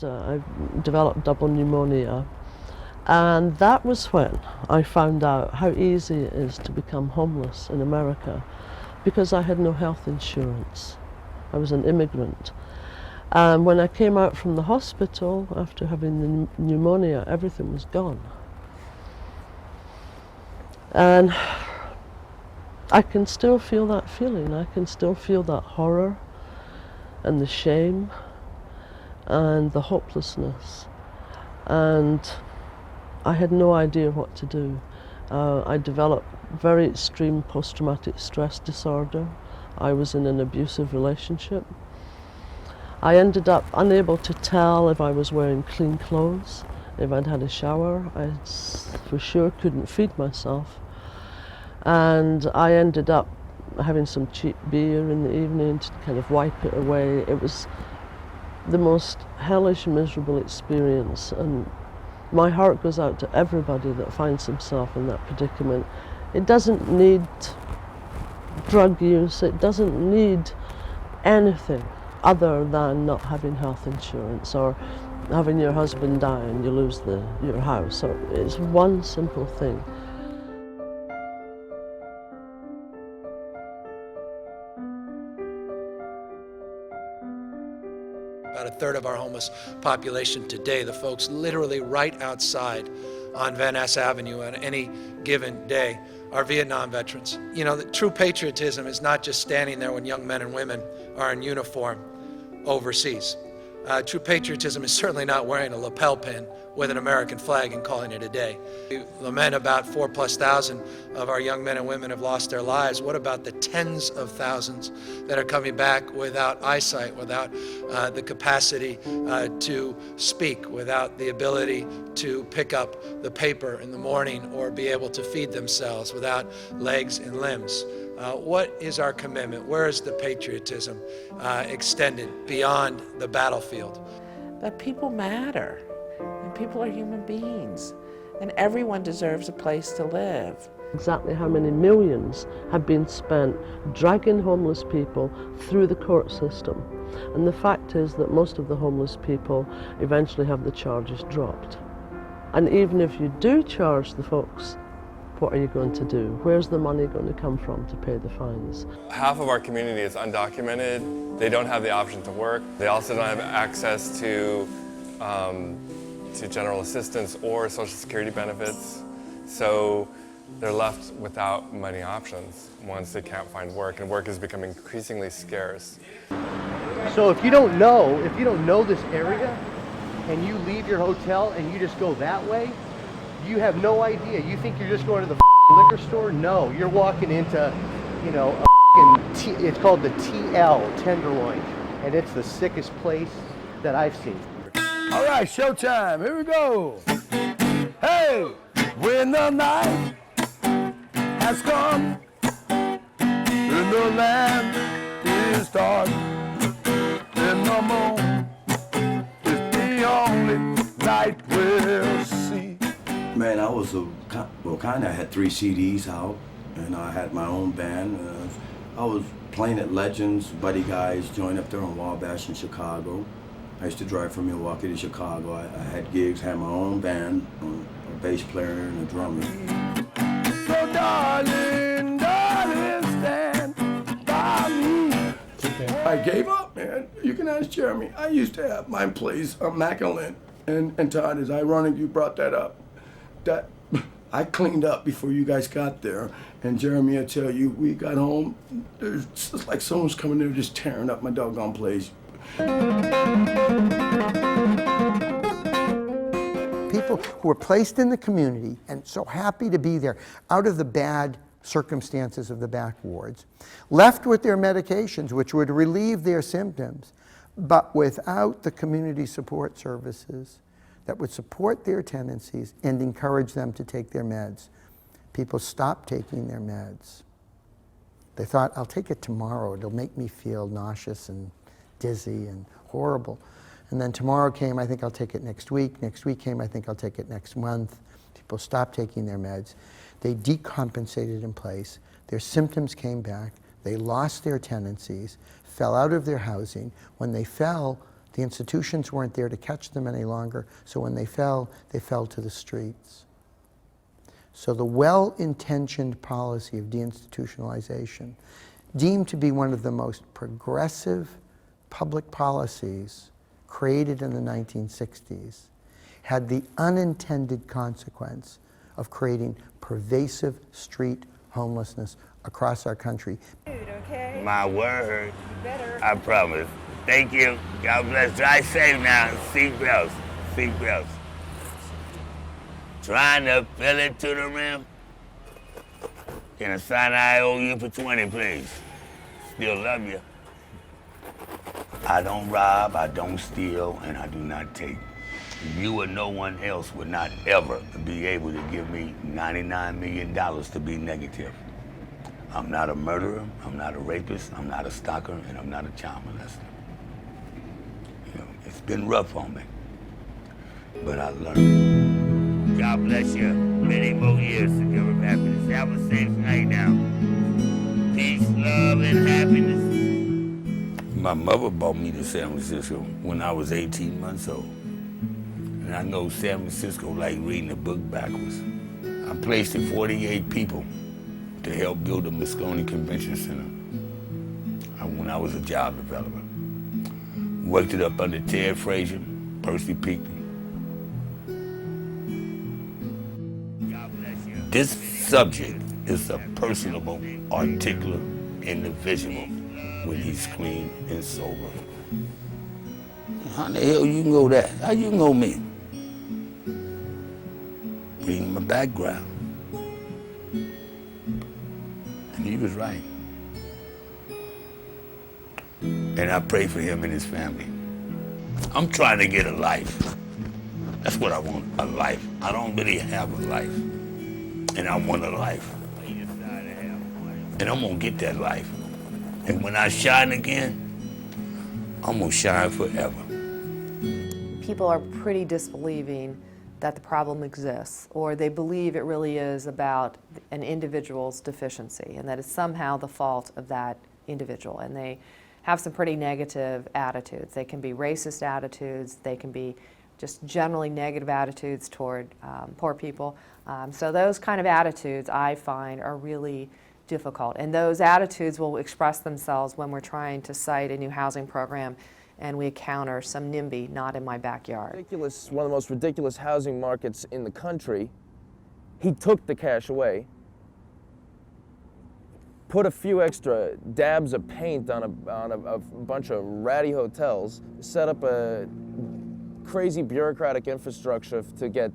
I developed double pneumonia, and that was when I found out how easy it is to become homeless in America, because I had no health insurance. I was an immigrant. And when I came out from the hospital after having the pneumonia, everything was gone. And I can still feel that feeling. I can still feel that horror and the shame and the hopelessness. And I had no idea what to do. I developed very extreme post-traumatic stress disorder. I was in an abusive relationship. I ended up unable to tell if I was wearing clean clothes, if I'd had a shower. I for sure couldn't feed myself. And I ended up having some cheap beer in the evening to kind of wipe it away. It was the most hellish, miserable experience, and my heart goes out to everybody that finds himself in that predicament. It doesn't need drug use, it doesn't need anything other than not having health insurance or having your husband die and you lose your house. So it's one simple thing. About a third of our homeless population today, the folks literally right outside on Van Ness Avenue on any given day, are Vietnam veterans. You know, the true patriotism is not just standing there when young men and women are in uniform overseas. True patriotism is certainly not wearing a lapel pin with an American flag and calling it a day. We lament about 4,000+ of our young men and women have lost their lives. What about the tens of thousands that are coming back without eyesight, without the capacity to speak, without the ability to pick up the paper in the morning or be able to feed themselves, without legs and limbs? What is our commitment? Where is the patriotism extended beyond the battlefield? That people matter, and people are human beings, and everyone deserves a place to live. Exactly how many millions have been spent dragging homeless people through the court system. And the fact is that most of the homeless people eventually have the charges dropped. And even if you do charge the folks, what are you going to do? Where's the money going to come from to pay the fines? Half of our community is undocumented. They don't have the option to work. They also don't have access to general assistance or Social Security benefits. So they're left without many options once they can't find work, and work is becoming increasingly scarce. So if you don't know this area and you leave your hotel and you just go that way, you have no idea. You think you're just going to the liquor store? No, you're walking into, you know, it's called the TL Tenderloin, and it's the sickest place that I've seen. All right, showtime. Here we go. Hey, when the night has come and the land is dark, then the moon is the only light we'll see. Man, I was I had 3 CDs out, and I had my own band. I was playing at Legends, Buddy Guys, joined up there on Wabash in Chicago. I used to drive from Milwaukee to Chicago. I had gigs, had my own band, a bass player and a drummer. So darling, darling, stand by me. I gave up, man. You can ask Jeremy. I used to have my place on Macklin, and Todd, it's ironic you brought that up. That I cleaned up before you guys got there, and Jeremy, I tell you, we got home, there's just like someone's coming there just tearing up my doggone place. People who were placed in the community and so happy to be there out of the bad circumstances of the back wards, left with their medications which would relieve their symptoms, but without the community support services that would support their tendencies and encourage them to take their meds. People stopped taking their meds. They thought, I'll take it tomorrow. It'll make me feel nauseous and dizzy and horrible. And then tomorrow came, I think I'll take it next week. Next week came, I think I'll take it next month. People stopped taking their meds. They decompensated in place. Their symptoms came back. They lost their tendencies, fell out of their housing. When they fell, The institutions weren't there to catch them any longer, so when they fell to the streets. So the well-intentioned policy of deinstitutionalization, deemed to be one of the most progressive public policies created in the 1960s, had the unintended consequence of creating pervasive street homelessness across our country. My word. I promise. Thank you. God bless. Drive safe now. Seatbelts. Seatbelts. Trying to fill it to the rim. Can I sign IOU for 20, please? Still love you. I don't rob, I don't steal, and I do not take. You or no one else would not ever be able to give me $99 million to be negative. I'm not a murderer, I'm not a rapist, I'm not a stalker, and I'm not a child molester. You know, it's been rough on me, but I learned. God bless you. Many more years to give him happiness. Have a safe night now. Peace, love, and happiness. My mother brought me to San Francisco when I was 18 months old. And I know San Francisco like reading a book backwards. I placed 48 people to help build the Moscone Convention Center when I was a job developer. Worked it up under Ted Frazier, Percy Pinckney. This subject is a personable, articulate individual when he's clean and sober. How the hell you know that? How you know me? Reading my background. And he was right. And I pray for him and his family. I'm trying to get a life. That's what I want, a life. I don't really have a life. And I want a life. And I'm gonna get that life. And when I shine again, I'm gonna shine forever. People are pretty disbelieving that the problem exists, or they believe it really is about an individual's deficiency and that it's somehow the fault of that individual. And they have some pretty negative attitudes. They can be racist attitudes, they can be just generally negative attitudes toward poor people. So those kind of attitudes I find are really difficult. And those attitudes will express themselves when we're trying to cite a new housing program and we encounter some NIMBY not in my backyard. Ridiculous, one of the most ridiculous housing markets in the country. He took the cash away, put a few extra dabs of paint on a bunch of ratty hotels, set up a crazy bureaucratic infrastructure to get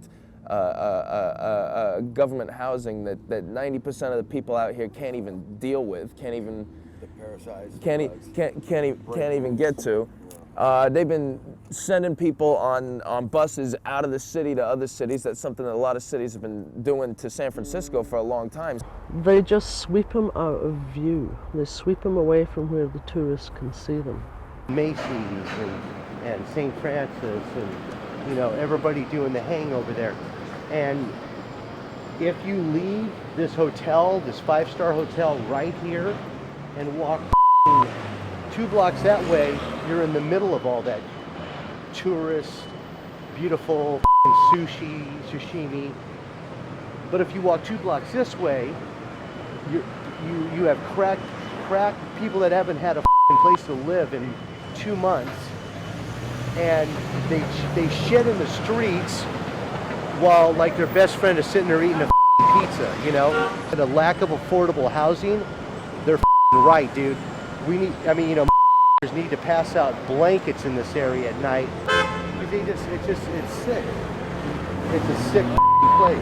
government housing that 90% of the people out here can't even deal with, can't even get to. They've been sending people on buses out of the city to other cities. That's something that a lot of cities have been doing to San Francisco for a long time. They just sweep them out of view. They sweep them away from where the tourists can see them. Macy's and St. Francis and, you know, everybody doing the hangover there. And if you leave this hotel, this 5-star hotel right here, and walk 2 blocks that way, you're in the middle of all that tourist, beautiful sashimi. But if you walk 2 blocks this way, you have crack people that haven't had a place to live in 2 months, and they shit in the streets while like their best friend is sitting there eating a pizza, you know? And a lack of affordable housing, they're right, dude. Need to pass out blankets in this area at night. It's sick. It's a sick place.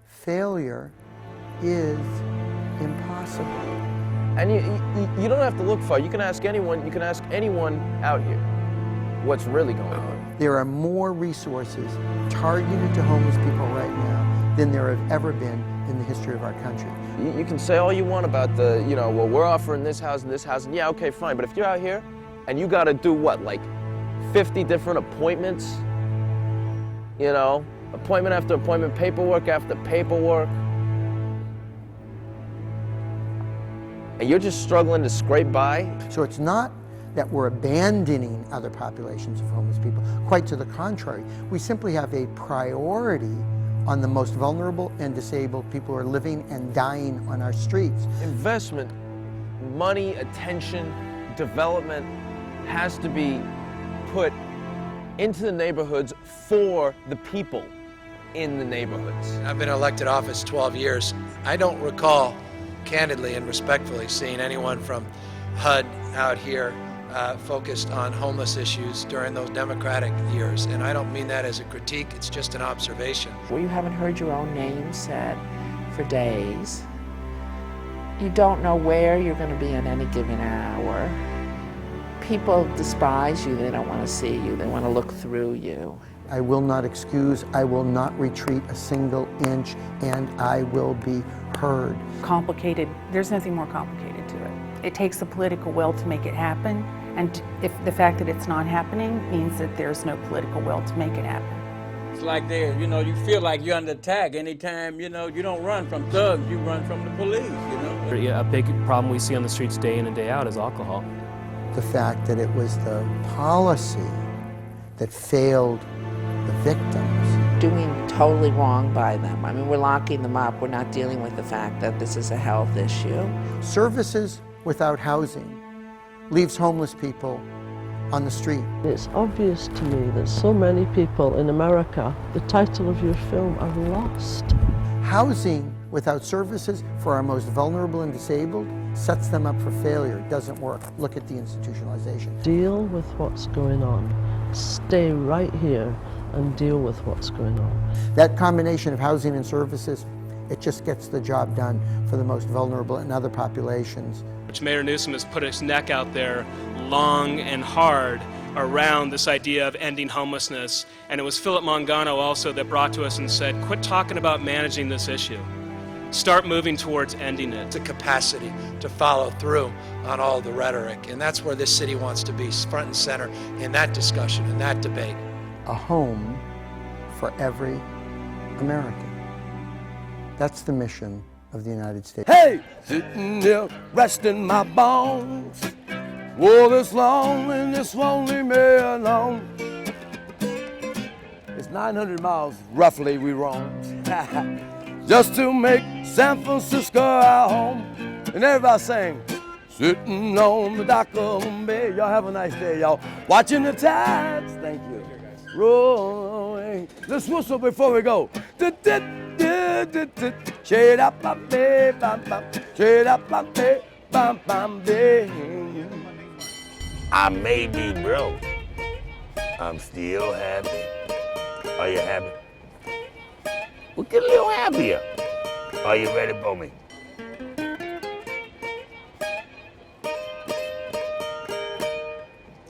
Failure is impossible. And you don't have to look far. You can ask anyone out here what's really going on. There are more resources targeted to homeless people right now than there have ever been in the history of our country. You can say all you want about well, we're offering this house and this house, and yeah, okay, fine. But if you're out here and you got to do what, like 50 different appointments, you know, appointment after appointment, paperwork after paperwork. And you're just struggling to scrape by? So it's not that we're abandoning other populations of homeless people. Quite to the contrary. We simply have a priority on the most vulnerable and disabled people who are living and dying on our streets. Investment, money, attention, development has to be put into the neighborhoods for the people in the neighborhoods. I've been in elected office 12 years. I don't recall, candidly and respectfully, seeing anyone from HUD out here focused on homeless issues during those Democratic years. And I don't mean that as a critique, it's just an observation. Where you haven't heard your own name said for days. You don't know where you're going to be at any given hour. People despise you, they don't want to see you, they want to look through you. I will not excuse, I will not retreat a single inch, and I will be heard. Complicated, there's nothing more complicated to it. It takes the political will to make it happen, and if the fact that it's not happening means that there's no political will to make it happen. It's like you feel like you're under attack anytime, you don't run from thugs, you run from the police, A big problem we see on the streets day in and day out is alcohol. The fact that it was the policy that failed the victims. Doing totally wrong by them. I mean, we're locking them up. We're not dealing with the fact that this is a health issue. Services without housing leaves homeless people on the street. It's obvious to me that so many people in America, the title of your film, are lost. Housing without services for our most vulnerable and disabled sets them up for failure. It doesn't work. Look at the institutionalization. Deal with what's going on. Stay right here and deal with what's going on. That combination of housing and services, it just gets the job done for the most vulnerable and other populations. Mayor Newsom has put his neck out there long and hard around this idea of ending homelessness. And it was Philip Mangano also that brought to us and said, quit talking about managing this issue. Start moving towards ending it. The capacity to follow through on all the rhetoric. And that's where this city wants to be, front and center in that discussion, in that debate. A home for every American. That's the mission of the United States. Hey, sitting here resting my bones. Whoa, this long and this won't leave me alone. It's 900 miles, roughly, we roam. Just to make San Francisco our home. And everybody sing, sitting on the dock of the bay. Y'all have a nice day, y'all. Watching the tides, thank you. Rolling. Let's whistle before we go. Shade up, shade up, bam, bam, bam. I may be broke. I'm still happy. Are you happy? Well, get a little happier. Are you ready for me?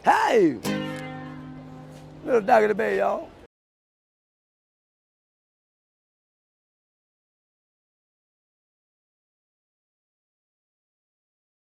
Hey! Little Dock of the Bay, y'all.